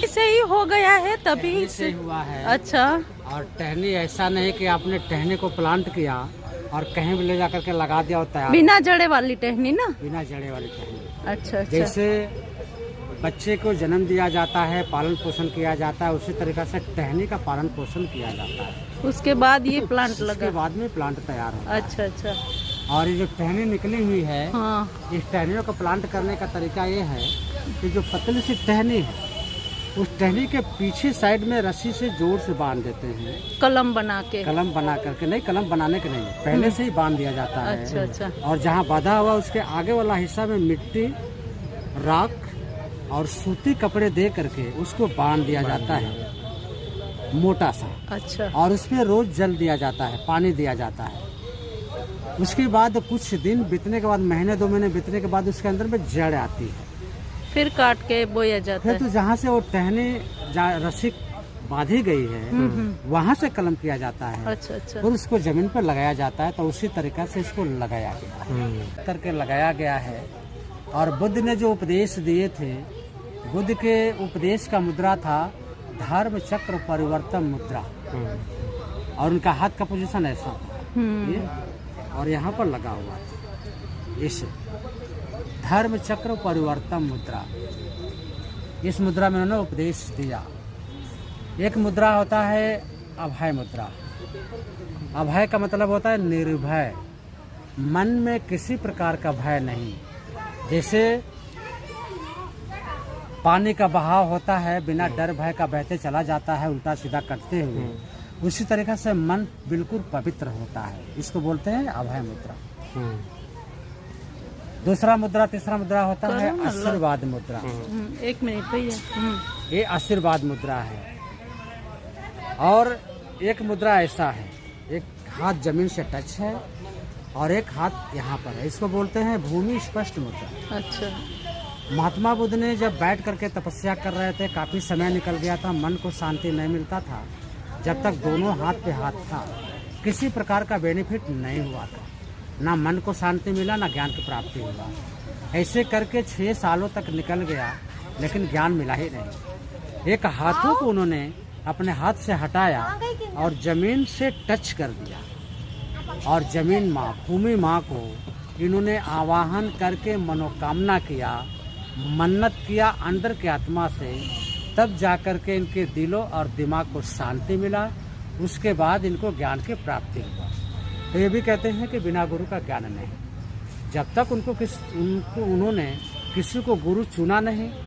इसे ही हो गया है तभी टहनी से हुआ है। अच्छा। और टहनी ऐसा नहीं कि आपने टहनी को प्लांट किया और कहीं भी ले जा करके लगा दिया और तैयार। बिना जड़े वाली टहनी ना? बिना जड़े वाली टहनी। अच्छा। जैसे बच्चे को जन्म दिया जाता है, पालन पोषण किया जाता है, उसी तरीके से टहनी का पालन पोषण किया जाता है। उसके बाद ये प्लांट उसके लगा? बाद में प्लांट तैयार होता है। अच्छा अच्छा। और ये जो टहनी निकली हुई है, हाँ। इस टहनियों को प्लांट करने का तरीका ये है कि जो पतली सी टहनी है, उस टहनी के पीछे साइड में रस्सी से जोर से बांध देते हैं। कलम बना के? कलम बना करके नहीं, कलम बनाने के नहीं, पहले से ही बांध दिया जाता है। अच्छा अच्छा। और जहाँ बांधा हुआ उसके आगे वाला हिस्सा में मिट्टी, राख और सूती कपड़े दे करके उसको बांध दिया जाता है मोटा सा। अच्छा। और उसमें रोज जल दिया जाता है, पानी दिया जाता है। उसके बाद कुछ दिन बीतने के बाद, महीने 2 महीने बीतने के बाद उसके अंदर में जड़ आती है। फिर काट के बोया जाता फिर है? तो जहाँ से वो टहनी रस्सी बांधी गई है, वहाँ से कलम किया जाता है। अच्छा अच्छा। और उसको जमीन पर लगाया जाता है। तो उसी तरीके से इसको लगाया गया करके लगाया गया है। और बुद्ध ने जो उपदेश दिए थे, बुद्ध के उपदेश का मुद्रा था धर्म चक्र परिवर्तन मुद्रा। और उनका हाथ का पोजीशन ऐसा था ये, और यहाँ पर लगा हुआ था इसे धर्म चक्र परिवर्तन मुद्रा। इस मुद्रा में उन्होंने उपदेश दिया। एक मुद्रा होता है अभय मुद्रा। अभय का मतलब होता है निर्भय, मन में किसी प्रकार का भय नहीं। जैसे पानी का बहाव होता है, बिना डर भय का बहते चला जाता है उल्टा सीधा कटते हुए, उसी तरीके से मन बिल्कुल पवित्र होता है। इसको बोलते हैं अभय मुद्रा। दूसरा मुद्रा, तीसरा मुद्रा होता है आशीर्वाद मुद्रा। 1 मिनट भैया। ये आशीर्वाद मुद्रा है। और एक मुद्रा ऐसा है, एक हाथ जमीन से टच है और एक हाथ यहाँ पर है, इसको बोलते हैं भूमि स्पष्ट मुद्रा। अच्छा। महात्मा बुद्ध ने जब बैठ करके तपस्या कर रहे थे, काफी समय निकल गया था, मन को शांति नहीं मिलता था, जब तक दोनों हाथ पे हाथ था किसी प्रकार का बेनिफिट नहीं हुआ था। ना मन को शांति मिला, ना ज्ञान की प्राप्ति हुआ। ऐसे करके 6 सालों तक निकल गया, लेकिन ज्ञान मिला ही नहीं। एक हाथों को उन्होंने अपने हाथ से हटाया और जमीन से टच कर दिया, और जमीन माँ, भूमि माँ को इन्होंने आवाहन करके मनोकामना किया, मन्नत किया अंदर के आत्मा से। तब जाकर के इनके दिलों और दिमाग को शांति मिला। उसके बाद इनको ज्ञान की प्राप्ति हुआ। तो ये भी कहते हैं कि बिना गुरु का ज्ञान नहीं। जब तक उन्होंने किसी को गुरु चुना नहीं,